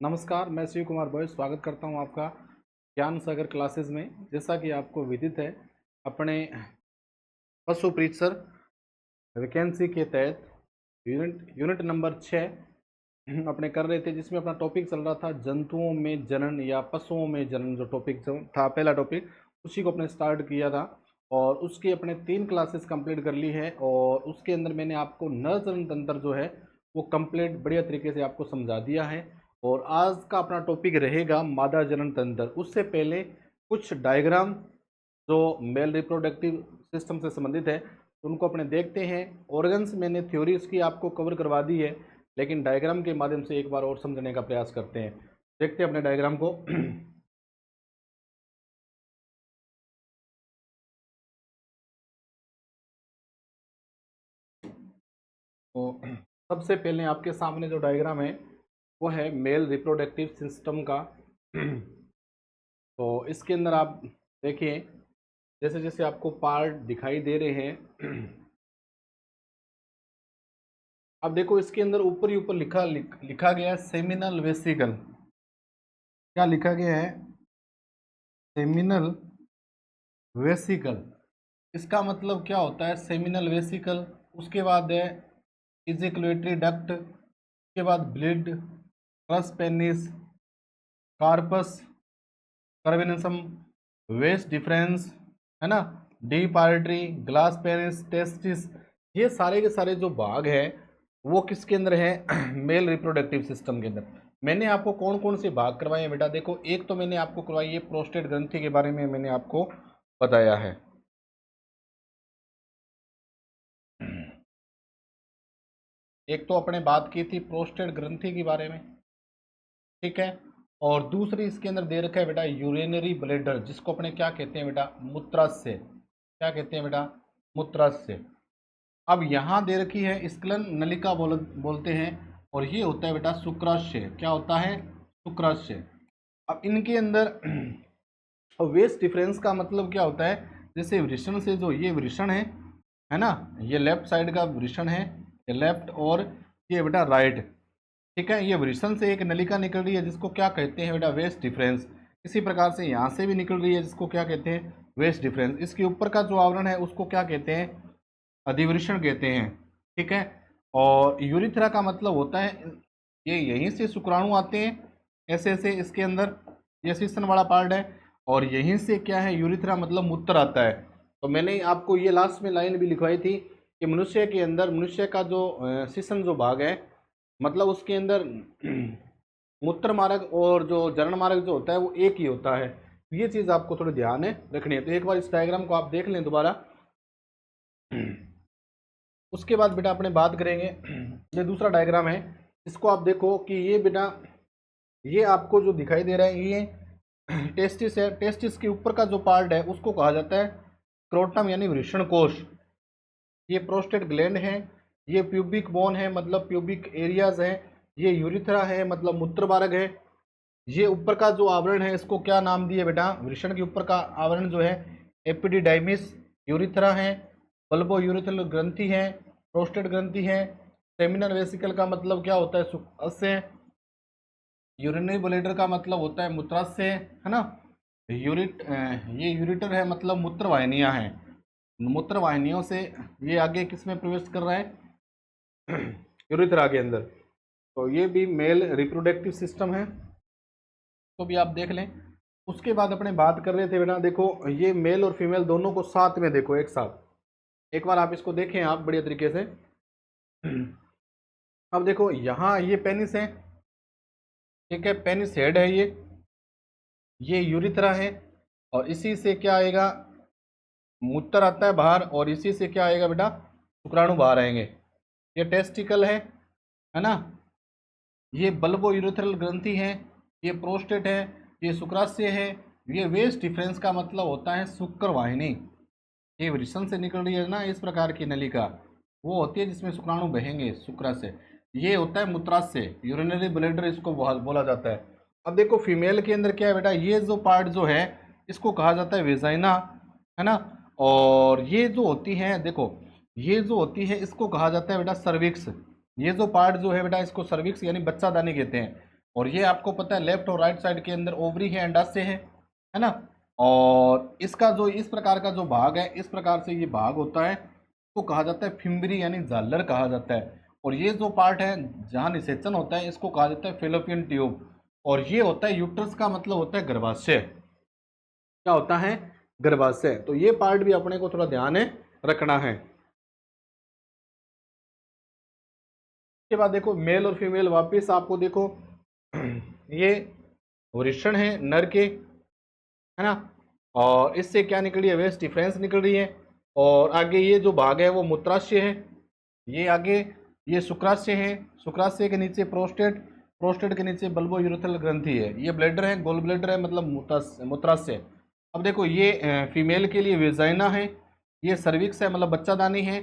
नमस्कार, मैं शिव कुमार बॉय स्वागत करता हूं आपका ज्ञान सागर क्लासेस में। जैसा कि आपको विदित है, अपने पशु प्रीक्षर वैकेंसी के तहत यूनिट नंबर 6 अपने कर रहे थे, जिसमें अपना टॉपिक चल रहा था जंतुओं में जनन या पशुओं में जनन। जो टॉपिक था, पहला टॉपिक, उसी को अपने स्टार्ट किया था और उसकी अपने 3 क्लासेस कंप्लीट कर ली है। और उसके अंदर मैंने आपको नर जनन तंत्र जो है वो कंप्लीट बढ़िया तरीके से आपको समझा दिया है। और आज का अपना टॉपिक रहेगा मादा जनन तंत्र। उससे पहले कुछ डायग्राम जो मेल रिप्रोडक्टिव सिस्टम से संबंधित है उनको अपने देखते हैं। ऑर्गन्स मैंने थ्योरी उसकी आपको कवर करवा दी है, लेकिन डायग्राम के माध्यम से एक बार और समझने का प्रयास करते हैं। देखते हैं अपने डायग्राम को। तो सबसे पहले आपके सामने जो डायग्राम है वो है मेल रिप्रोडक्टिव सिस्टम का। तो इसके अंदर आप देखिए, जैसे जैसे आपको पार्ट दिखाई दे रहे हैं, अब देखो इसके अंदर ऊपर ही ऊपर लिखा गया है सेमिनल वेसिकल। क्या लिखा गया है? Seminal vesicle. इसका मतलब क्या होता है सेमिनल वेसिकल? उसके बाद है इजेकुलेटरी डक्ट, उसके बाद ब्लिड, crus penis, corpus cavernosum, vas deferens, है ना, deep artery, glans penis, testis. ये सारे के सारे जो भाग है वो किसके अंदर है? मेल रिप्रोडक्टिव सिस्टम के अंदर। मैंने आपको कौन कौन से भाग करवाए हैं बेटा? देखो, एक तो मैंने आपको करवाई है प्रोस्टेट ग्रंथि के बारे में, मैंने आपको बताया है। एक तो अपने बात की थी प्रोस्टेट ग्रंथि के बारे में, ठीक है। और दूसरी इसके अंदर दे रखा है बेटा यूरिनरी ब्लैडर, जिसको अपने क्या कहते हैं बेटा? मूत्राशय। क्या कहते हैं बेटा? मूत्राशय। अब यहाँ दे रखी है स्खलन नलिका बोलते हैं, और ये होता है बेटा शुक्राशय। क्या होता है? शुक्राशय। अब इनके अंदर वेस्ट डिफरेंस का मतलब क्या होता है? जैसे वृषण से, जो ये वृषण है ना, ये लेफ्ट साइड का वृषण है, ये लेफ्ट, और ये बेटा राइट, ठीक है। ये वृषण से एक नलिका निकल रही है जिसको क्या कहते हैं बेटा? वेस्ट डिफरेंस। इसी प्रकार से यहाँ से भी निकल रही है जिसको क्या कहते हैं? वेस्ट डिफरेंस। इसके ऊपर का जो आवरण है उसको क्या कहते हैं? अधिवृषण कहते हैं, ठीक है। और यूरिथ्रा का मतलब होता है, ये यहीं से शुक्राणु आते हैं, ऐसे ऐसे इसके अंदर ये सीसन वाला पार्ट है, और यहीं से क्या है? यूरिथ्रा मतलब मूत्र आता है। तो मैंने आपको ये लास्ट में लाइन भी लिखवाई थी कि मनुष्य के अंदर, मनुष्य का जो सीसन जो भाग है, मतलब उसके अंदर मूत्र मार्ग और जो जनन मार्ग जो होता है वो एक ही होता है। ये चीज़ आपको थोड़ी ध्यान में रखनी है। तो एक बार इस डायग्राम को आप देख लें दोबारा। उसके बाद बेटा अपने बात करेंगे, ये दूसरा डायग्राम है, इसको आप देखो कि ये बेटा, ये आपको जो दिखाई दे रहा है ये टेस्टिस है। टेस्टिस के ऊपर का जो पार्ट है उसको कहा जाता है क्रोटम यानी वृषण कोश। ये प्रोस्टेट ग्लैंड है, ये प्यूबिक बोन है मतलब प्यूबिक एरियाज है, ये यूरिथ्रा है मतलब मूत्र मार्ग है। ये ऊपर का जो आवरण है इसको क्या नाम दिए बेटा? वृषण के ऊपर का आवरण जो है एपिडिडाइमिस, यूरिथ्रा है, बल्बो यूरिथ्रल ग्रंथि है, प्रोस्टेट ग्रंथि है। सेमिनल वेसिकल का मतलब क्या होता है? शुक्राशय। यूरिनरी ब्लैडर का मतलब होता है मूत्राशय, है ना। ये यूरिटर है मतलब मूत्र वाहिनियां हैं। मूत्र वाहिनियों से ये आगे किस में प्रवेश कर रहा है? यूरिथ्रा के अंदर। तो ये भी मेल रिप्रोडक्टिव सिस्टम है, तो भी आप देख लें। उसके बाद अपने बात कर रहे थे बेटा, देखो ये मेल और फीमेल दोनों को साथ में देखो, एक साथ। एक बार आप इसको देखें आप बढ़िया तरीके से। अब देखो यहाँ ये पेनिस है, ठीक है, पेनिस हेड है ये यूरिथ्रा है, और इसी से क्या आएगा? मूत्र आता है बाहर, और इसी से क्या आएगा बेटा? शुक्राणु बाहर आएंगे। ये टेस्टिकल है ना, ये बल्बो यूरेथ्रल ग्रंथि है, ये प्रोस्टेट है, ये शुक्राशय है। ये वेस्ट डिफरेंस का मतलब होता है शुक्र वाहिनी। ये वृषण से निकल रही है ना इस प्रकार की नलिका, वो होती है जिसमें शुक्राणु बहेंगे शुक्राशय। ये होता है मूत्राशय, यूरिनरी ब्लैडर इसको बोला जाता है। अब देखो फीमेल के अंदर क्या है बेटा? ये जो पार्ट जो है इसको कहा जाता है वेजाइना, है ना। और ये जो होती है, देखो ये जो होती है इसको कहा जाता है बेटा सर्विक्स। ये जो पार्ट जो है बेटा इसको सर्विक्स यानी बच्चादानी कहते हैं। और ये आपको पता है लेफ्ट और राइट साइड के अंदर ओवरी है, अंडाशय है ना। और इसका जो इस प्रकार का जो भाग है, इस प्रकार से ये भाग होता है, तो कहा जाता है फिम्बरी यानी झालर कहा जाता है। और ये जो पार्ट है जहाँ निषेचन होता है, इसको कहा जाता है फेलोपियन ट्यूब। और ये होता है यूट्रस का मतलब होता है गर्भाशय। क्या होता है? गर्भाशय। तो ये पार्ट भी अपने को थोड़ा ध्यान है रखना है। उसके बाद देखो मेल और फीमेल, वापिस आपको देखो ये वृषण है नर के, है ना। और इससे क्या निकल रही है? वेस्ट डिफरेंस निकल रही है। और आगे ये जो भाग है वो मूत्राशय है। ये आगे ये शुक्राशय है। शुक्राशय के नीचे प्रोस्टेट, प्रोस्टेट के नीचे बल्बो यूरेथ्रल ग्रंथि है। ये ब्लैडर है, गोल ब्लैडर है, मतलब मूत्राशय। अब देखो ये फीमेल के लिए वेजाइना है। ये सर्विक्स है, मतलब बच्चादानी है।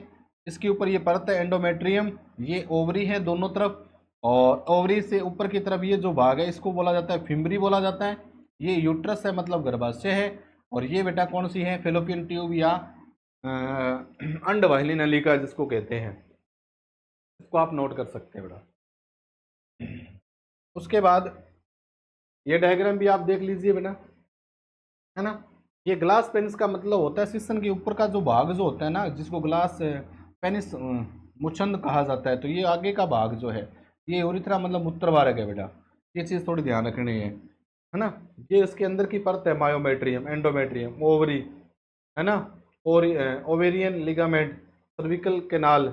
इसके ऊपर ये परत है एंडोमेट्रियम। ये ओवरी है दोनों तरफ। और ओवरी से ऊपर की तरफ ये जो भाग है इसको बोला जाता है फिम्बरी बोला जाता है। ये यूट्रस है, मतलब गर्भाशय है। और ये बेटा कौन सी है? फेलोपियन ट्यूब या अंडवाहिनी नलिका जिसको कहते हैं। इसको आप नोट कर सकते हैं बेटा। उसके बाद ये डायग्राम भी आप देख लीजिए बेटा, है ना। ये ग्लास पेनिस का मतलब होता है सिस्टम के ऊपर का जो भाग जो होता है ना, जिसको ग्लास पेनिस मुचंद कहा जाता है। तो ये आगे का भाग जो है ये यूरिथ्रा मतलब मूत्रवारक है बेटा। ये चीज़ थोड़ी ध्यान रखनी है ना। ये इसके अंदर की परत है मायोमेट्रियम, एंडोमेट्रियम, ओवरी, है ना। और ovarian ligament, cervical canal.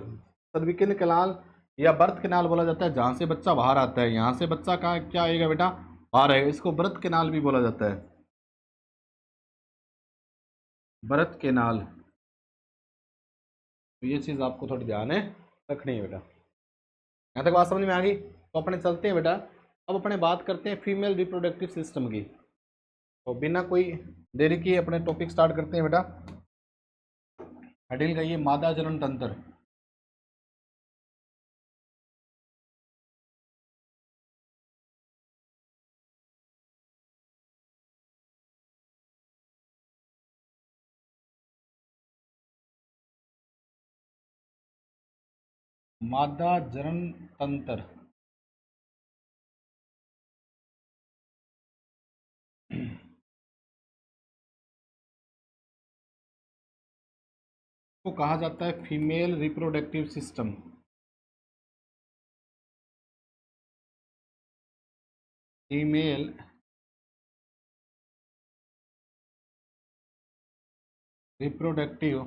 Cervical canal या बर्थ कैनाल बोला जाता है, जहाँ से बच्चा बाहर आता है। यहाँ से बच्चा का क्या आएगा बेटा? बाहर आएगा। इसको बर्थ कैनाल भी बोला जाता है, बर्थ कैनाल। तो ये चीज़ आपको थोड़ी ध्यान है रखनी है बेटा। यहाँ तक बात समझ में आ गई? तो अपने चलते हैं बेटा, अब अपने बात करते हैं फीमेल रिप्रोडक्टिव सिस्टम की। तो बिना कोई देरी किए अपने टॉपिक स्टार्ट करते हैं बेटा। हेडिंग का ये मादा जनन तंत्र। मादा जनन तंत्र को कहा जाता है female reproductive system. Female reproductive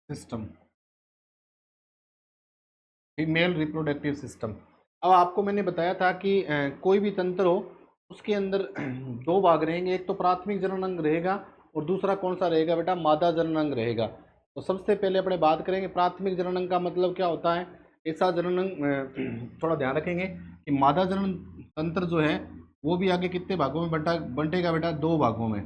system, female reproductive system. अब आपको मैंने बताया था कि कोई भी तंत्र हो उसके अंदर दो भाग रहेंगे, एक तो प्राथमिक जनन अंग रहेगा और दूसरा कौन सा रहेगा बेटा? मादा जनन अंग रहेगा। तो सबसे पहले अपने बात करेंगे प्राथमिक जनन अंग का मतलब क्या होता है। ऐसा जनन अंग थोड़ा ध्यान रखेंगे कि मादा जनन तंत्र जो है वो भी आगे कितने भागों में बंटेगा बेटा? दो भागों में।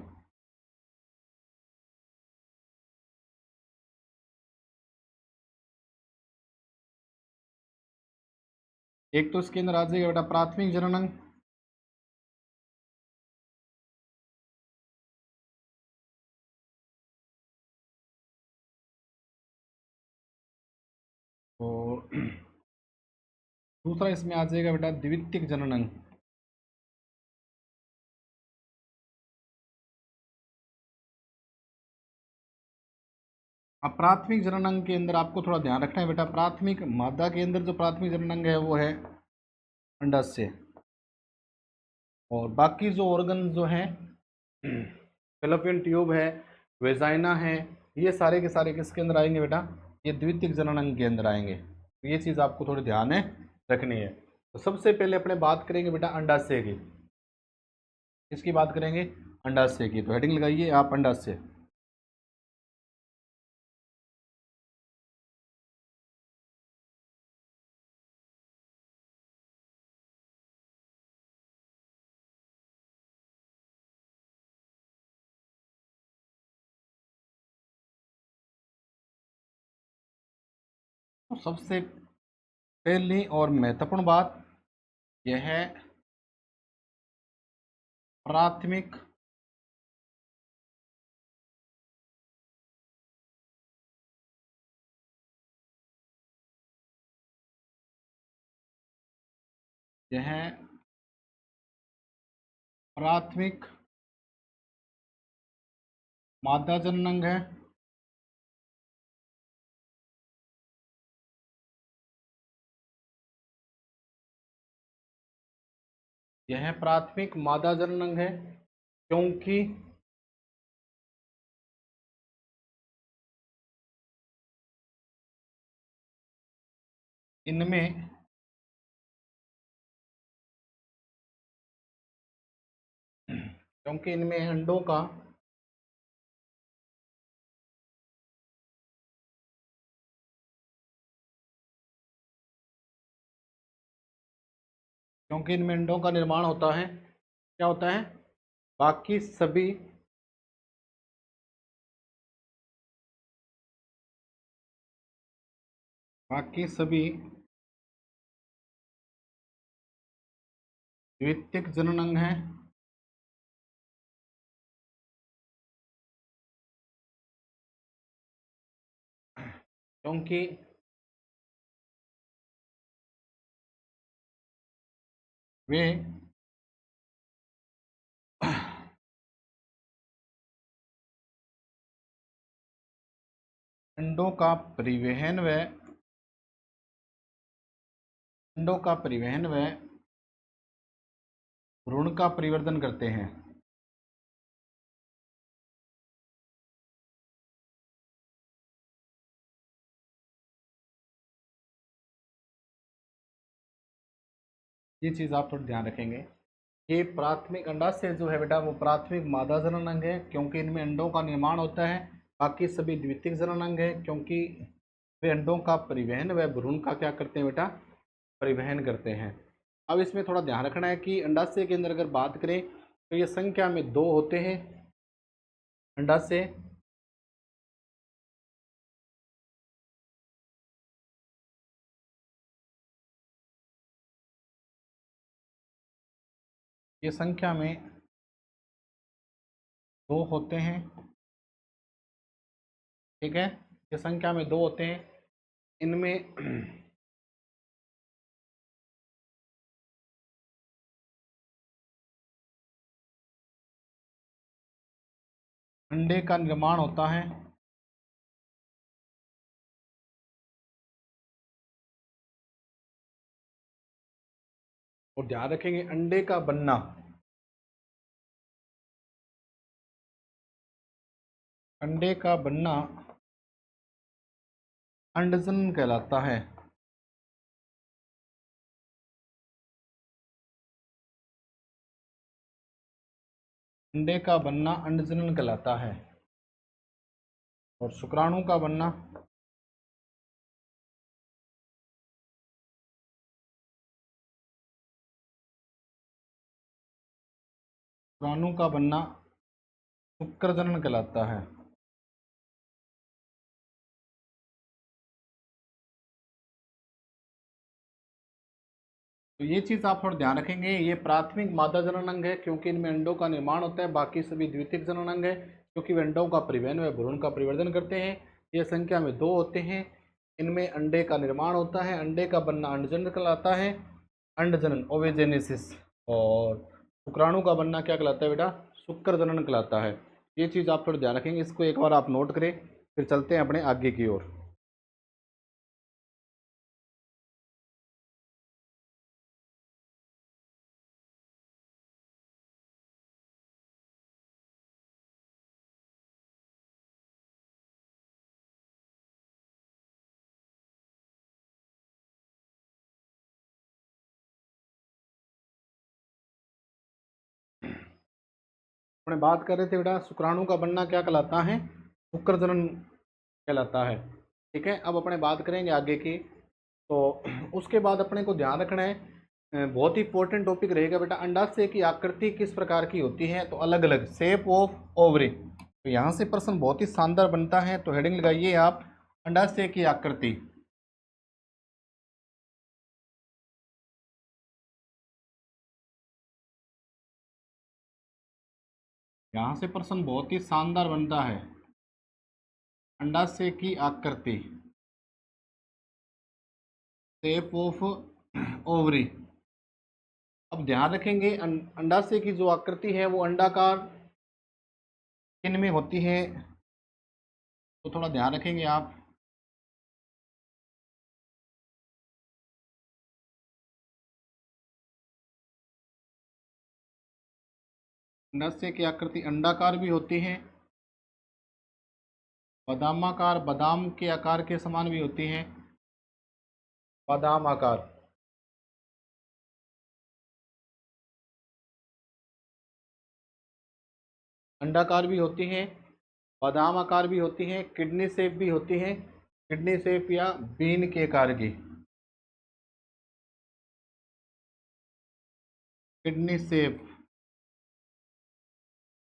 एक तो इसके अंदर आ जाएगा बेटा प्राथमिक जनन अंग, और दूसरा इसमें आ जाएगा बेटा द्वितीयक जनन अंग। अब प्राथमिक जनन अंग के अंदर आपको थोड़ा ध्यान रखना है बेटा, प्राथमिक मादा के अंदर जो प्राथमिक जनन अंग है वो है अंडाशय। और बाकी जो ऑर्गन जो हैं फेलोपियन ट्यूब है, वेजाइना है, ये सारे के सारे किसके अंदर आएंगे बेटा? ये द्वितीयक जनन अंग के अंदर आएंगे। तो ये चीज़ आपको थोड़ी ध्यान है रखनी है। तो सबसे पहले अपने बात करेंगे बेटा अंडाशय की। किसकी बात करेंगे? अंडाशय की। तो हेडिंग लगाइए आप अंडाशय। तो सबसे पहली और महत्वपूर्ण बात यह है प्राथमिक यह प्राथमिक मादा जननांग है। यह प्राथमिक मादा जननांग है क्योंकि इनमें अंडों का निर्माण होता है। क्या होता है? बाकी सभी द्वितीयक जननांग हैं। क्योंकि वे अंडों का परिवहन व भ्रूण का परिवर्धन करते हैं। ये चीज आप थोड़ा ध्यान रखेंगे। ये प्राथमिक अंडाशय जो है बेटा वो प्राथमिक मादा जननांग है क्योंकि इनमें अंडों का निर्माण होता है। बाकी सभी द्वितीयक जननांग है क्योंकि वे अंडों का परिवहन व भ्रूण का क्या करते हैं बेटा? परिवहन करते हैं। अब इसमें थोड़ा ध्यान रखना है कि अंडाशय के अंदर अगर बात करें तो ये संख्या में 2 होते हैं अंडाशय। ये संख्या में 2 होते हैं। ठीक है, ये संख्या में 2 होते हैं। इनमें अंडे का निर्माण होता है। और ध्यान रखेंगे अंडे का बनना अंडजनन कहलाता है। अंडे का बनना अंडजनन कहलाता है। और शुक्राणु का बनना शुक्रजनन कहलाता है। तो ये चीज आप थोड़ा ध्यान रखेंगे। ये प्राथमिक मादा जननांग है क्योंकि इनमें अंडों का निर्माण होता है। बाकी सभी द्वितीयक जननांग है क्योंकि वे अंडों का परिवहन व भ्रूण का परिवर्धन करते हैं। ये संख्या में 2 होते हैं। इनमें अंडे का निर्माण होता है। अंडे का बनना अंडजनन कहलाता है, अंडजनन ओवेजेनेसिस। और शुक्राणु का बनना क्या कहलाता है बेटा? शुक्र जनन कहलाता है। ये चीज़ आप थोड़ा ध्यान रखेंगे, इसको एक बार आप नोट करें, फिर चलते हैं अपने आगे की ओर। अपने बात कर रहे थे बेटा शुक्राणु का बनना क्या कहलाता है? शुक्र जनन कहलाता है। ठीक है, अब अपने बात करेंगे आगे की। तो उसके बाद अपने को ध्यान रखना है, बहुत ही इंपॉर्टेंट टॉपिक रहेगा बेटा, अंडाशय की आकृति किस प्रकार की होती है? तो अलग अलग शेप ऑफ ओवरी। तो यहाँ से प्रश्न बहुत ही शानदार बनता है। तो हेडिंग लगाइए आप, अंडाशय की आकृति। यहाँ से प्रश्न बहुत ही शानदार बनता है, अंडाशय की आकृति, शेप ऑफ ओवरी। अब ध्यान रखेंगे अंडाशय की जो आकृति है वो अंडाकार किन में होती है, तो थोड़ा ध्यान रखेंगे आप। अंडाशय की आकृति अंडाकार भी होती है, बादामाकार, बादाम के आकार के समान भी होती है, बादाम आकार। अंडाकार भी होती हैं, बादाम आकार भी होती हैं, किडनी शेप भी होती हैं, किडनी शेप या बीन के आकार की, किडनी शेप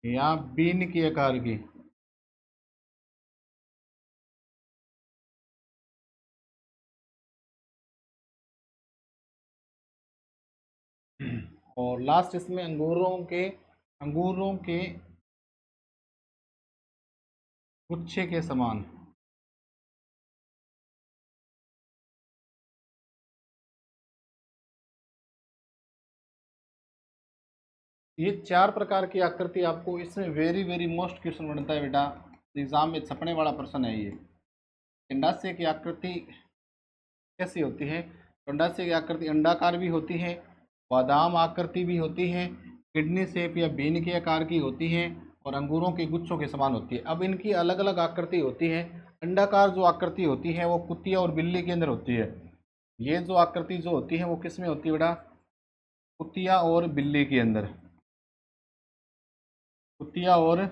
या बीन के आकार की। और लास्ट इसमें अंगूरों के गुच्छे के समान। ये 4 प्रकार की आकृति आपको इसमें वेरी वेरी मोस्ट क्वेश्चन बनता है बेटा, एग्जाम में छपने वाला प्रश्न है ये। अंडाशय की आकृति कैसी होती है, तो अंडाशय की आकृति अंडाकार भी होती है, बादाम आकृति भी होती है, किडनी शेप या बीन के आकार की होती है, और अंगूरों के गुच्छों के समान होती है। अब इनकी अलग अलग आकृति होती है। अंडाकार जो आकृति होती है वो कुतिया और बिल्ली के अंदर होती है। ये जो आकृति जो होती है वो किस में होती है बेटा, कुतिया और बिल्ली के अंदर, कुतिया और,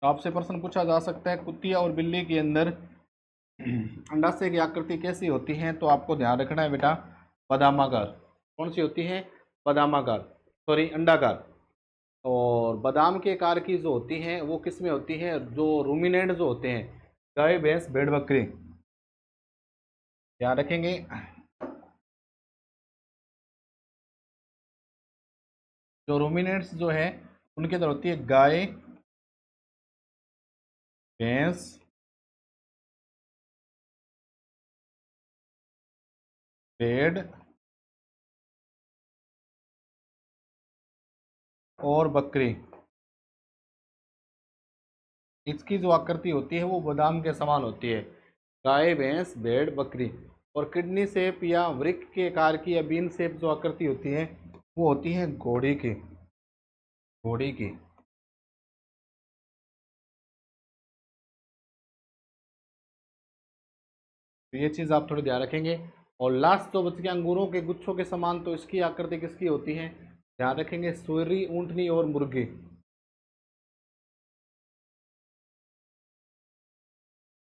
तो आपसे प्रश्न पूछा जा सकता है कुतिया और बिल्ली के अंदर अंडाशय की आकृति कैसी होती है, तो आपको ध्यान रखना है बेटा बादामाकार। कौन सी होती है, बादामाकार, सॉरी अंडाकार। और बादाम के आकार की जो होती हैं वो किस में होती है, जो रूमिनेंट जो होते हैं, गाय भैंस भेड़ बकरी, ध्यान रखेंगे। जो रूमिनेंट्स जो है उनके अंदर होती है गाय भैंस भेड़ और बकरी। इसकी जो आकृति होती है वो बादाम के समान होती है, गाय भैंस भेड़ बकरी। और किडनी शेप या वृक्क के आकार की या बीन शेप जो आकृति होती है वो होती है घोड़ी की, घोड़ी की। तो ये चीज़ आप थोड़ी ध्यान रखेंगे। और लास्ट तो बच गया अंगूरों के गुच्छों के समान, तो इसकी आकृति किसकी होती है, ध्यान रखेंगे सुअरी, ऊंटनी और मुर्गी।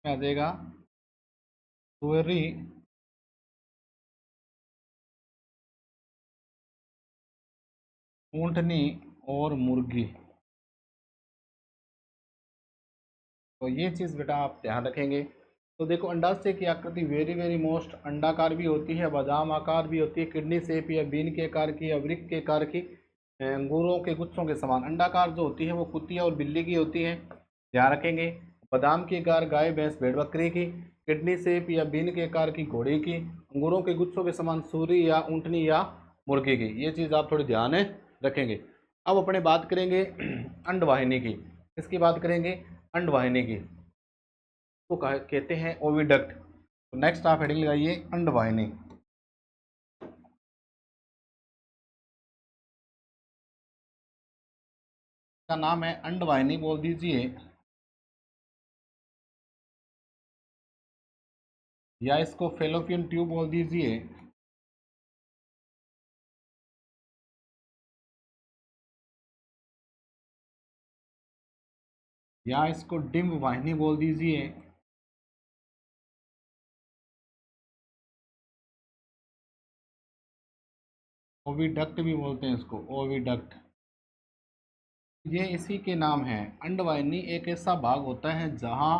क्या आ जाएगा, सुअरी, ऊंटनी और मुर्गी। तो ये चीज़ बेटा आप ध्यान रखेंगे। तो देखो अंडाशय की आकृति वेरी वेरी मोस्ट अंडाकार भी होती है, बादाम आकार भी होती है, किडनी शेप या बीन के आकार की या वृक्क के आकार की, अंगूरों के गुच्छों के समान। अंडाकार जो होती है वो कुतिया और बिल्ली की होती है, ध्यान रखेंगे। बादाम के आकार गाय भैंस भेड़ बकरी की, किडनी शेप या बीन के आकार की घोड़े की, अंगूरों के गुच्छों के समान सूरी या ऊँटनी या मुर्गी की। ये चीज़ आप थोड़ी ध्यान रखेंगे। अब अपने बात करेंगे अंडवाहिनी की। किसकी बात करेंगे, अंडवाहिनी की, को कहते हैं ओविडक्ट। तो नेक्स्ट आप हेडिंग लगाइए अंडवाहिनी। का नाम है अंडवाहिनी बोल दीजिए, या इसको फेलोपियन ट्यूब बोल दीजिए, या इसको डिम्ब वाहिनी बोल दीजिए। ओविडक्ट भी बोलते हैं इसको, ओविडक्ट। ये इसी के नाम है। अंडवाहिनी एक ऐसा भाग होता है जहाँ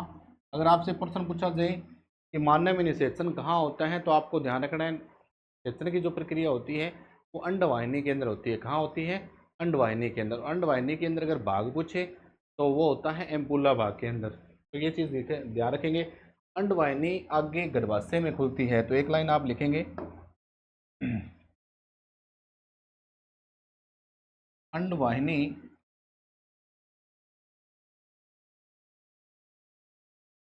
अगर आपसे प्रश्न पूछा जाए कि मानव में निषेचन कहाँ होता है, तो आपको ध्यान रखना है निषेचन की जो प्रक्रिया होती है वो अंडवाहिनी के अंदर होती है। कहाँ होती है, अंडवाहिनी के अंदर। अंडवाहिनी के अंदर अगर भाग पूछे तो वो होता है एम्पुला भाग के अंदर। तो ये चीज़ ध्यान रखेंगे। अंडवाहिनी आगे गर्भाशय में खुलती है, तो एक लाइन आप लिखेंगे अंडवाहिनी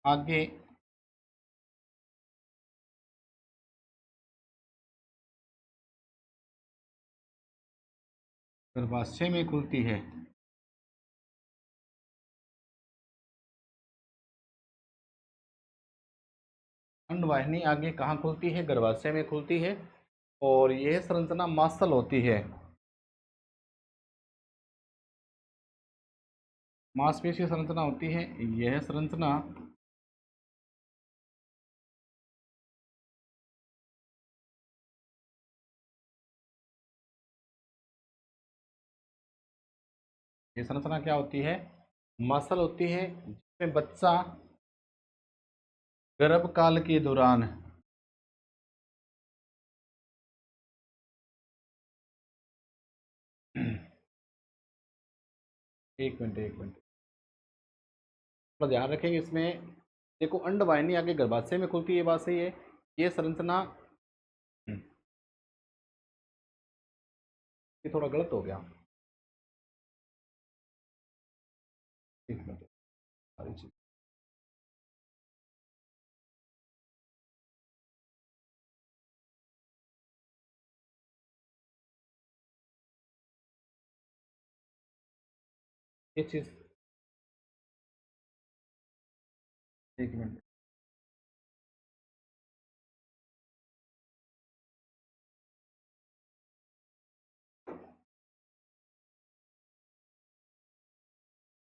आगे गर्भाशय में खुलती है। अंडवाहिनी आगे कहाँ खुलती है? गर्भाशय में खुलती है। और यह संरचना मांसल होती है, मांसपेशी संरचना होती है। यह संरचना ये संरचना क्या होती है? मसल होती है, जिसमें बच्चा गर्भकाल के दौरान एक मिनट थोड़ा ध्यान रखेंगे इसमें। देखो, अंडवाहिनी आगे गर्भाशय में खुलती है, ये बात सही है। ये संरचना ये थोड़ा गलत हो गया। एक मिनट, सारी चीज ये चीज एक मिनट।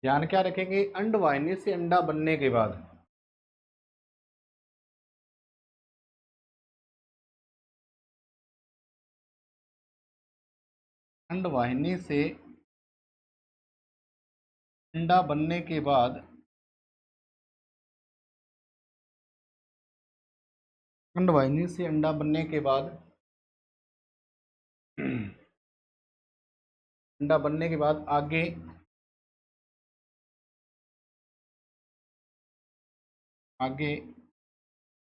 ध्यान क्या रखेंगे? अंडवाहिनी से अंडा बनने के बाद अंडवाहिनी से अंडा बनने के बाद अंडवाहिनी से अंडा बनने के बाद अंडा बनने के बाद आगे आगे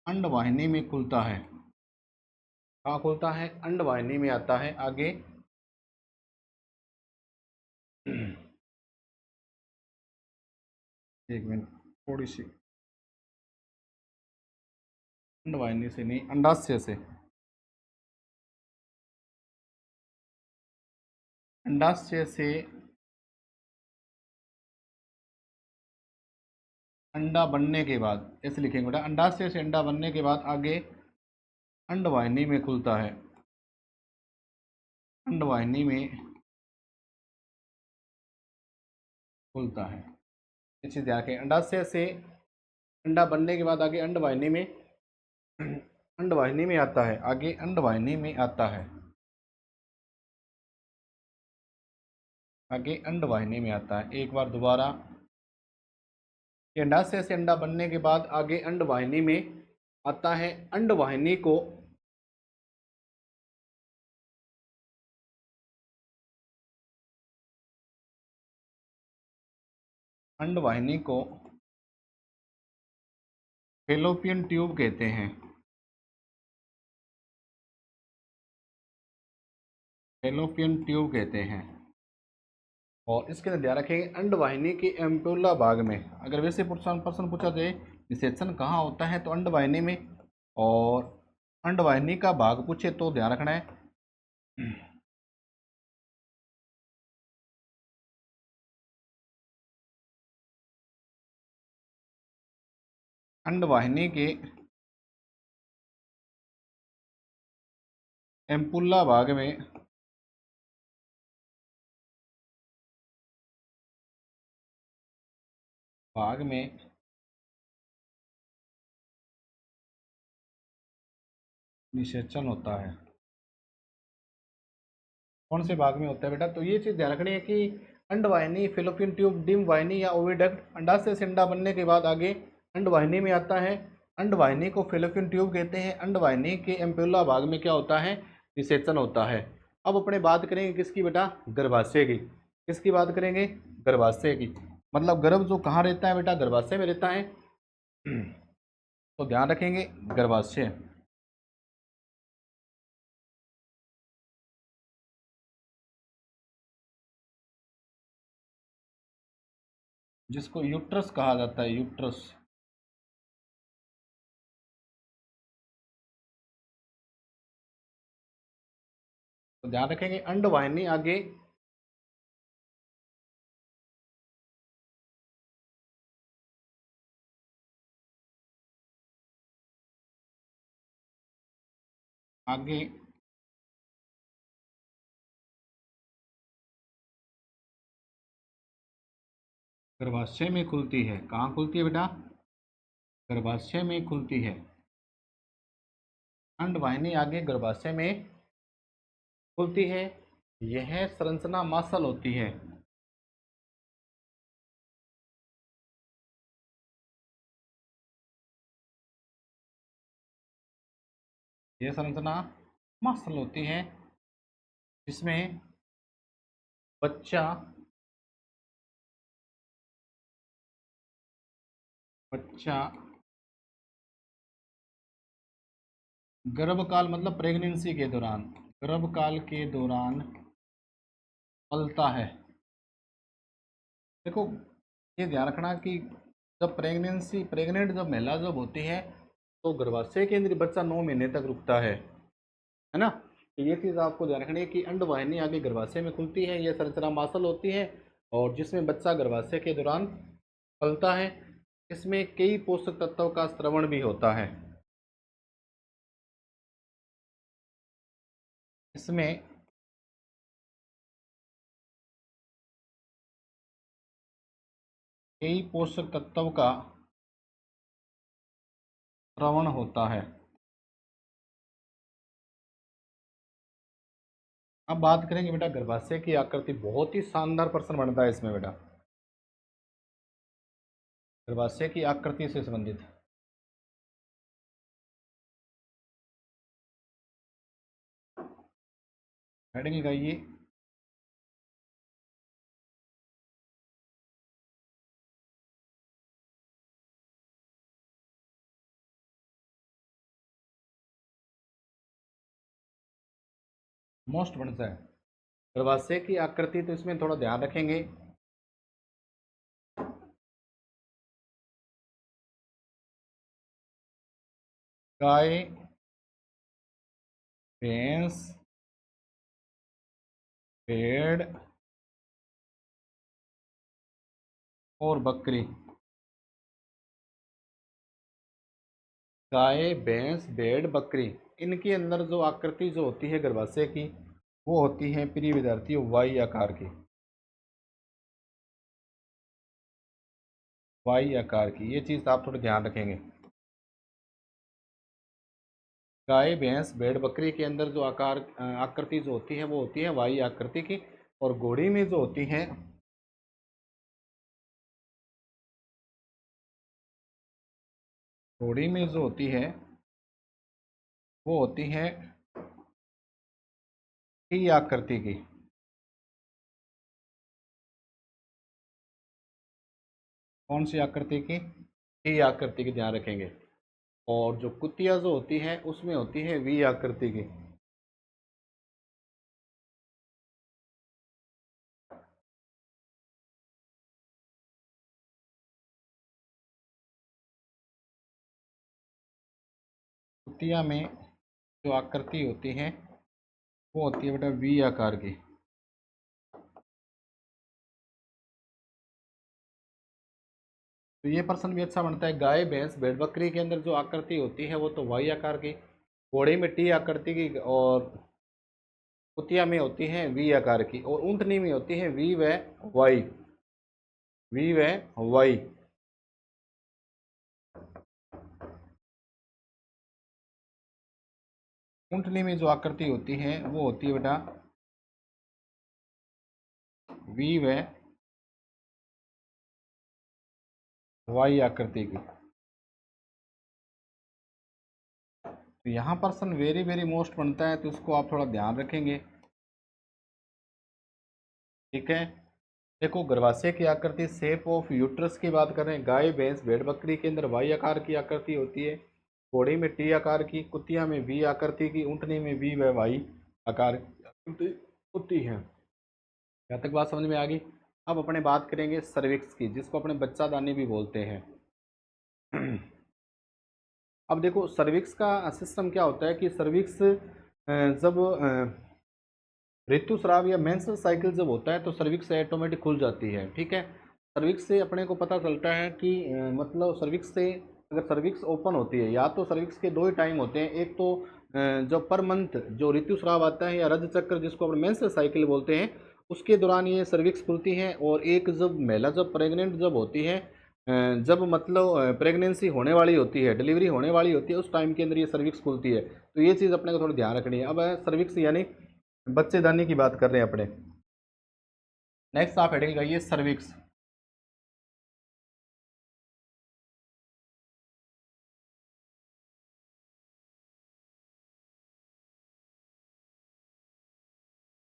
अंडवाहिनी में खुलता है। कहाँ खुलता है? अंडवाहिनी में आता है आगे। एक मिनट, थोड़ी सी, अंडवाहिनी से नहीं, अंडाशय से। अंडाशय से अंडा बनने के बाद, ऐसे लिखेंगे बेटा, अंडाशय से अंडा बनने के बाद आगे अंडवाहिनी में खुलता है। अंडवाहिनी में खुलता है, ये चीज ध्यान रखें। अंडाशय से अंडा बनने के बाद आगे अंडवाहिनी में अंडवाहिनी में आता है, आगे अंडवाहिनी में आता है, आगे अंडवाहिनी में आता है। एक बार दोबारा, अंडाशय से अंडा बनने के बाद आगे अंडवाहिनी में आता है। अंडवाहिनी को अंडवाहिनी को फेलोपियन ट्यूब कहते हैं। फेलोपियन ट्यूब कहते हैं। और इसके अंदर ध्यान रखेंगे, अंडवाहिनी के एम्पुला भाग में, अगर वैसे प्रश्न पूछा जाए निषेचन कहाँ होता है, तो अंडवाहिनी में। और अंडवाहिनी का भाग पूछे तो ध्यान रखना है अंडवाहिनी के एम्पुला भाग में निषेचन होता है। कौन से भाग में होता है बेटा? तो ये चीज ध्यान रखनी है कि अंडवाहिनी, फेलोपियन ट्यूब, डिम वाहिनी या ओविडक्ट, अंडाशय से अंडा बनने के बाद आगे अंडवाहिनी में आता है। अंडवाहिनी को फेलोपियन ट्यूब कहते हैं। अंडवाहिनी के एम्पुला भाग में क्या होता है? निषेचन होता है। अब अपने बात करेंगे किसकी बेटा? गर्भाशय की। किसकी बात करेंगे? गर्भाशय की। मतलब गर्भ जो कहाँ रहता है बेटा? गर्भाशय में रहता है। तो ध्यान रखेंगे गर्भाशय। जिसको यूट्रस कहा जाता है, यूट्रस। तो ध्यान रखेंगे अंडवाहिनी आगे आगे गर्भाशय में खुलती है। कहाँ खुलती है बेटा? गर्भाशय में खुलती है। अंडवाहिनी आगे गर्भाशय में खुलती है। यह संरचना मांसल होती है। यह संरचना मांसल होती है जिसमें बच्चा बच्चा गर्भकाल मतलब प्रेगनेंसी के दौरान, गर्भकाल के दौरान पलता है। देखो, ये ध्यान रखना कि जब प्रेग्नेंट जब महिला जब होती है तो गर्भाशय के अंदर बच्चा 9 महीने तक रुकता है ना। तो ये चीज़ आपको ध्यान रखनी है कि अंडवाहिनी आगे गर्भाशय में खुलती है, यह संरचना मांसल होती है और जिसमें बच्चा गर्भाशय के दौरान पलता है। इसमें कई पोषक तत्वों का स्रवण भी होता है। इसमें कई पोषक तत्वों का स्रवण होता है। अब बात करेंगे बेटा गर्भाशय की आकृति। बहुत ही शानदार प्रश्न बनता है इसमें बेटा, गर्भाशय की आकृति से संबंधित। हेडिंग लगाइए, मोस्ट बनता है गर्भाशय की आकृति। तो इसमें थोड़ा ध्यान रखेंगे, गाय, भैंस, भेड़ और बकरी। गाय, भैंस, भेड़, बकरी, इनके अंदर जो आकृति जो होती है गर्भाशय की वो होती है प्रिय विद्यार्थियों वाई आकार की। वाई आकार की, ये चीज़ आप थोड़ा ध्यान रखेंगे। गाय, भैंस, भेड़, बकरी के अंदर जो आकृति जो होती है वो होती है वाई आकृति की। और घोड़ी में जो होती है घोड़ी में जो होती है वो होती है टी आकृति की। कौन सी आकृति की? टी आकृति की, ध्यान रखेंगे। और जो कुतिया जो होती है उसमें होती है वी आकृति की। कुतिया में जो आकृति होती है वो होती है बेटा वी आकार की। तो ये प्रश्न भी अच्छा बनता है। गाय, भैंस, भेड़, बकरी के अंदर जो आकृति होती है वो तो वाई आकार की, घोड़े में टी आकृति की, और कुतिया में होती है वी आकार की, और ऊंटनी में होती है वी व वाई। वी व वाई। ऊंटनी में जो आकृति होती है वो होती है बेटा वी व वाई आकृति की। तो यहाँ प्रश्न वेरी वेरी मोस्ट बनता है, तो उसको आप थोड़ा ध्यान रखेंगे, ठीक है। देखो, गर्भाशय की आकृति, शेप ऑफ यूट्रस की बात करें, गाय, भैंस, भेड़, बकरी के अंदर वाई आकार की आकृति होती है, घोड़ी में टी आकार की, कुतिया में वी आकृति की, ऊँटनी में वी व वाई आकार की आकृति होती है। यहाँ तक बात समझ में आ गई? अब अपने बात करेंगे सर्विक्स की, जिसको अपने बच्चादानी भी बोलते हैं। अब देखो सर्विक्स का सिस्टम क्या होता है कि सर्विक्स जब ऋतुस्राव या मेंस्ट्रुअल साइकिल जब होता है तो सर्विक्स ऑटोमेटिक खुल जाती है। ठीक है, सर्विक्स से अपने को पता चलता है कि मतलब सर्विक्स से अगर सर्विक्स ओपन होती है, या तो सर्विक्स के दो ही टाइम होते हैं, एक तो जो पर मंथ जो ऋतुस्राव आता है या रज चक्र जिसको अपने मेंस्ट्रुअल साइकिल बोलते हैं, उसके दौरान ये सर्विक्स खुलती है। और एक जब महिला जब प्रेग्नेंट जब होती है, जब मतलब प्रेगनेंसी होने वाली होती है, डिलीवरी होने वाली होती है, उस टाइम के अंदर ये सर्विक्स खुलती है। तो ये चीज़ अपने को थोड़ा ध्यान रखनी है। अब सर्विक्स यानी बच्चेदानी की बात कर रहे हैं अपने। नेक्स्ट आप हेडिंग लगाइए सर्विक्स।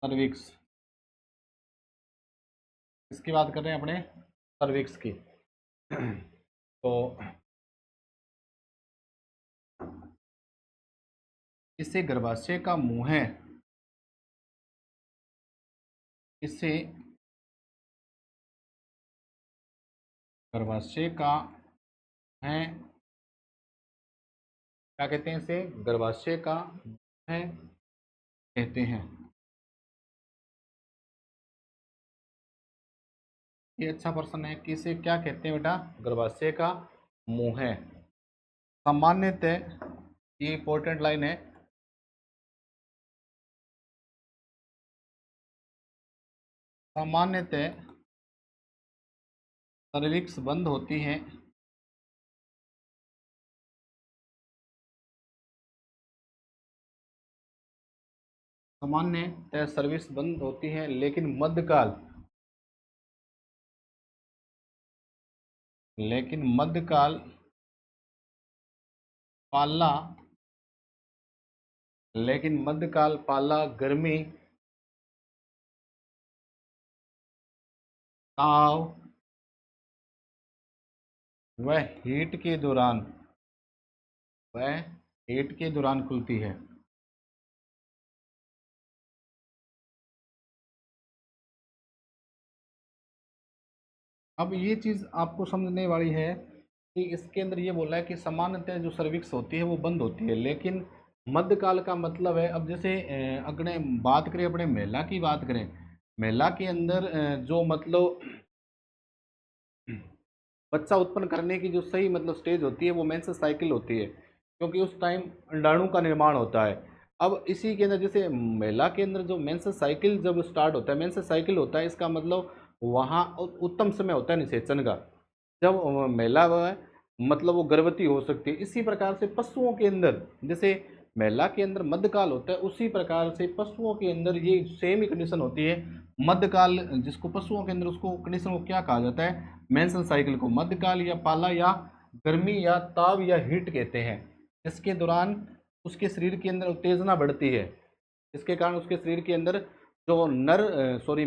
सर्विक्स, इसकी बात कर रहे हैं अपने, सर्विक्स की। तो इसे गर्भाशय का मुंह है, इसे गर्भाशय का है, क्या कहते हैं, इसे गर्भाशय का है कहते हैं। ये अच्छा प्रश्न है कि इसे क्या कहते हैं बेटा, गर्भाशय का मुंह है। सामान्यतः, ये इंपॉर्टेंट लाइन है, सामान्यतः सर्विक्स बंद होती है सामान्यतः सर्विस बंद होती है, लेकिन मध्यकाल पाला पाला गर्मी, ताव वह वह हीट के दौरान खुलती है। अब ये चीज़ आपको समझने वाली है कि इसके अंदर ये बोला है कि सामान्यतः जो सर्विक्स होती है वो बंद होती है, लेकिन मध्यकाल का मतलब है, अब जैसे अगर बात करें अपने महिला की बात करें, महिला के अंदर जो मतलब बच्चा उत्पन्न करने की जो सही मतलब स्टेज होती है वो मेंस्ट्रुअल साइकिल होती है, क्योंकि उस टाइम अंडाणु का निर्माण होता है। अब इसी के अंदर जैसे महिला के अंदर जो मेंस्ट्रुअल साइकिल जब स्टार्ट होता है, मेंस्ट्रुअल साइकिल होता है, इसका मतलब वहाँ उत्तम समय होता है निषेचन का, जब महिला वह मतलब वो गर्भवती हो सकती है। इसी प्रकार से पशुओं के अंदर जैसे महिला के अंदर मध्यकाल होता है, उसी प्रकार से पशुओं के अंदर ये सेम ही कंडीशन होती है। मध्यकाल जिसको पशुओं के अंदर उसको कंडीशन को क्या कहा जाता है, मेंस्ट्रुअल साइकिल को मध्यकाल या पाला या गर्मी या ताव या हीट कहते हैं। इसके दौरान उसके शरीर के अंदर उत्तेजना बढ़ती है, इसके कारण उसके शरीर के अंदर जो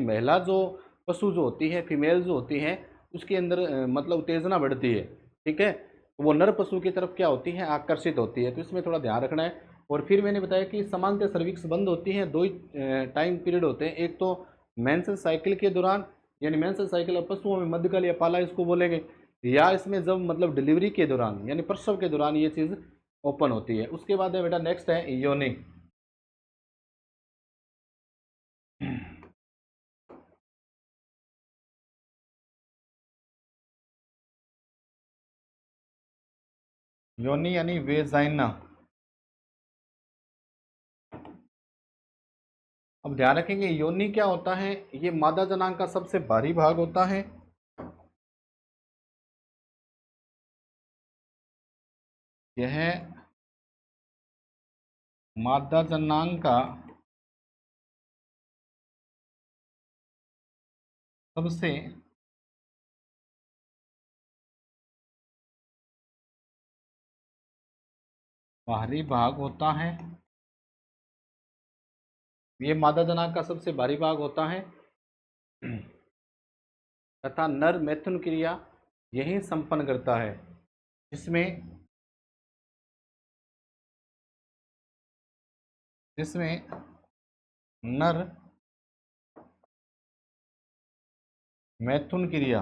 महिला जो पशु जो होती है, फीमेल जो होती है, उसके अंदर मतलब उत्तेजना बढ़ती है। ठीक है, तो वो नर पशु की तरफ क्या होती है, आकर्षित होती है। तो इसमें थोड़ा ध्यान रखना है। और फिर मैंने बताया कि सामान्यतः सर्विक्स बंद होती है, दो ही टाइम पीरियड होते हैं, एक तो मेंस्ट्रुअल साइकिल के दौरान, यानी मेंस्ट्रुअल साइकिल और पशुओं में मध्यकाल या पाला इसको बोलेंगे, या इसमें जब मतलब डिलीवरी के दौरान यानी प्रसव के दौरान ये चीज़ ओपन होती है। उसके बाद है बेटा नेक्स्ट है योनि। योनि यानी वेजाइना। अब ध्यान रखेंगे योनि क्या होता है, ये मादा जनांग का सबसे भारी भाग होता है। यह मादा जनांग का सबसे भारी भाग होता है, ये मादा जनांग का सबसे भारी भाग होता है, तथा नर मैथुन क्रिया यही संपन्न करता है, जिसमें जिसमें नर मैथुन क्रिया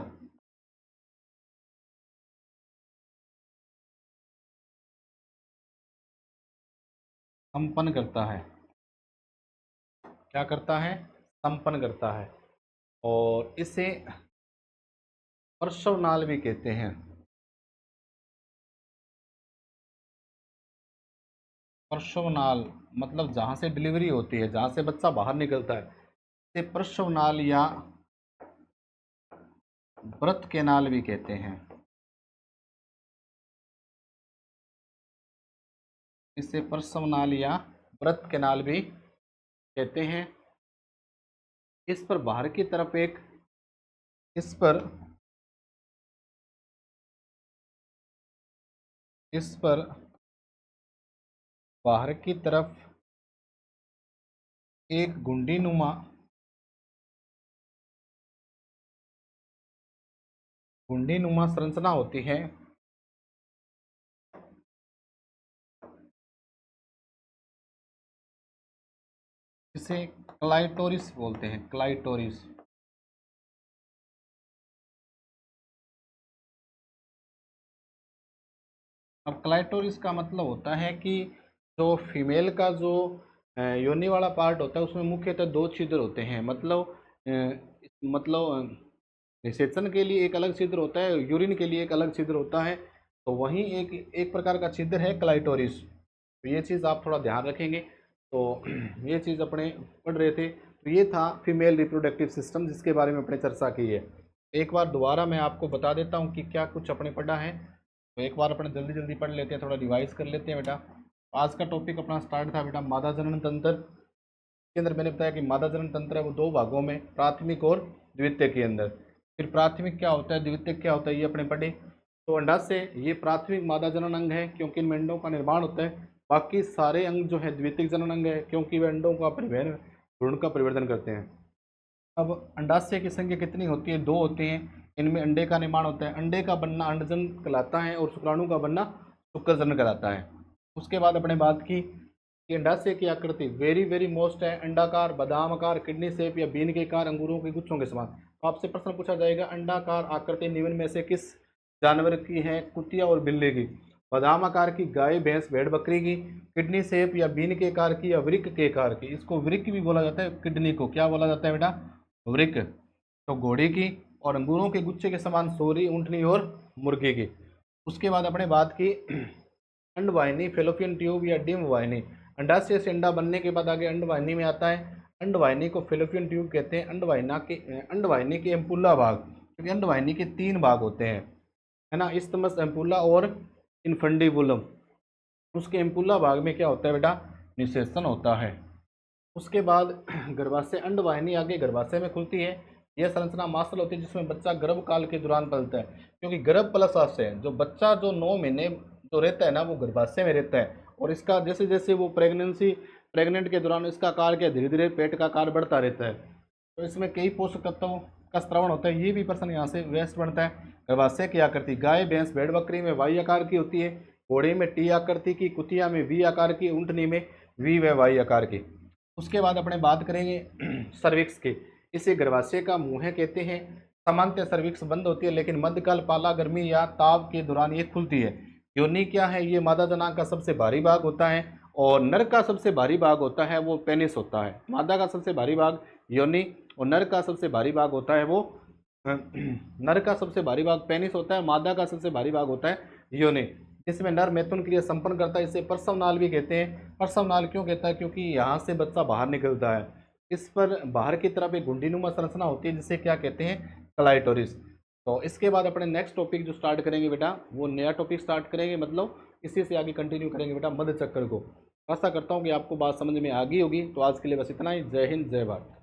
संपन्न करता है। क्या करता है? संपन्न करता है। और इसे प्रसवनाल भी कहते हैं। प्रसवनाल मतलब जहां से डिलीवरी होती है, जहां से बच्चा बाहर निकलता है, इसे प्रसवनाल या ब्रथ केनाल भी कहते हैं। इसे प्रसवनाल या ब्रथ केनाल भी कहते हैं। इस पर बाहर की तरफ एक इस पर इस पर बाहर की तरफ एक गुंडी नुमा संरचना होती है। इसे क्लाइटोरिस बोलते हैं, क्लाइटोरिस। अब क्लाइटोरिस का मतलब होता है कि जो फीमेल का जो योनि वाला पार्ट होता है उसमें मुख्यतः दो छिद्र होते हैं। मतलब निषेचन के लिए एक अलग छिद्र होता है, यूरिन के लिए एक अलग छिद्र होता है। तो वहीं एक एक प्रकार का छिद्र है क्लाइटोरिस। तो ये चीज़ आप थोड़ा ध्यान रखेंगे। तो ये चीज़ अपने पढ़ रहे थे। तो ये था फीमेल रिप्रोडक्टिव सिस्टम जिसके बारे में अपने चर्चा की है। एक बार दोबारा मैं आपको बता देता हूँ कि क्या कुछ अपने पढ़ा है। तो एक बार अपने जल्दी जल्दी पढ़ लेते हैं, थोड़ा रिवाइज कर लेते हैं बेटा। आज का टॉपिक अपना स्टार्ट था बेटा मादा जनन तंत्र के अंदर। मैंने बताया कि मादा जनन तंत्र है वो दो भागों में, प्राथमिक और द्वितीयक के अंदर। फिर प्राथमिक क्या होता है, द्वितीयक क्या होता है, ये अपने पढ़े। तो अंडाशय ये प्राथमिक मादा जनन अंग है क्योंकि इनमें अंडों का निर्माण होता है। बाकी सारे अंग जो है द्वितीयक जनन अंग है क्योंकि वे अंडों का परिवहन, भ्रूण का परिवर्धन करते हैं। अब अंडाशय की संख्या कितनी होती है? दो होती हैं। इनमें अंडे का निर्माण होता है, अंडे का बनना अंडजन कहलाता है और शुक्राणु का बनना शुक्रजनन कहलाता है। उसके बाद अपने बात की कि अंडाशय की आकृति वेरी वेरी मोस्ट है, अंडाकार, बादामाकार, किडनी शेप या बीन के कार, अंगूरों के गुच्छों के समान। तो आपसे प्रश्न पूछा जाएगा अंडाकार आकृति निम्न में से किस जानवर की है? कुतिया और बिल्ली की। बादाम आकार की गाय, भैंस, भेड़, बकरी की। किडनी शेप या बीन के आकार की या वृक्क के आकार की। इसको वृक्क भी बोला जाता है, किडनी को क्या बोला जाता है बेटा? वृक्क। तो घोड़े की। और अंगूरों के गुच्छे के समान सोरी, ऊँटनी और मुर्गे की। उसके बाद अपने बात की अंडवाहिनी, फेलोपियन ट्यूब या डिम वाहिनी। अंडाशय से अंडा बनने के बाद आगे अंडवाहिनी में आता है। अंडवाहिनी को फेलोपियन ट्यूब कहते हैं। अंडवाहिनी के एम्पुल्ला भाग, क्योंकि अंडवाहिनी के तीन भाग होते हैं, है ना, इस्तमस, एम्पुल्ला और इनफंडिबुलम। उसके एम्पुल्ला भाग में क्या होता है बेटा? निषेचन होता है। उसके बाद गर्भाशय, अंडवाहिनी आगे गर्भाशय में खुलती है। यह संरचना मासल होती है जिसमें बच्चा गर्भकाल के दौरान पलता है, क्योंकि गर्भ प्लसाशय जो बच्चा जो 9 महीने जो रहता है ना वो गर्भाशय में रहता है। और इसका जैसे जैसे वो प्रेग्नेंट के दौरान इसका आकार क्या धीरे धीरे पेट का आकार बढ़ता रहता है। तो इसमें कई पोषक तत्वों का स्त्रावण होता है। ये भी प्रश्न यहाँ से वेस्ट बनता है। गर्भाशय की आकृति गाय, भैंस, भेड़, बकरी में वाई आकार की होती है, घोड़े में टी आकृति की, कुतिया में वी आकार की, ऊँटनी में वी व वाई आकार की। उसके बाद अपने बात करेंगे सर्विक्स की। इसे गर्भाशय का मुंह कहते हैं। सामान्यतः सर्विक्स बंद होती है लेकिन मध्यकाल, पाला, गर्मी या ताव के दौरान ये खुलती है। योनि क्या है? ये मादा जनांग का सबसे भारी भाग होता है और नर का सबसे भारी भाग होता है वो पेनिस होता है। मादा का सबसे भारी भाग योनि और नर का सबसे भारी भाग होता है वो नर का सबसे भारी भाग पेनिस होता है, मादा का सबसे भारी भाग होता है योनि, जिसमें नर मैथुन क्रिया संपन्न करता है। इसे प्रसवनाल भी कहते हैं। प्रसवनाल क्यों कहता है? क्योंकि यहाँ से बच्चा बाहर निकलता है। इस पर बाहर की तरफ एक गुंडीनुमा संरचना होती है जिसे क्या कहते हैं? क्लाइटोरिस। तो इसके बाद अपने नेक्स्ट टॉपिक जो स्टार्ट करेंगे बेटा वो नया टॉपिक स्टार्ट करेंगे, मतलब इसी से आगे कंटिन्यू करेंगे बेटा मध्य चक्र को। आशा करता हूँ कि आपको बात समझ में आ गई होगी। तो आज के लिए बस इतना ही। जय हिंद, जय भारत।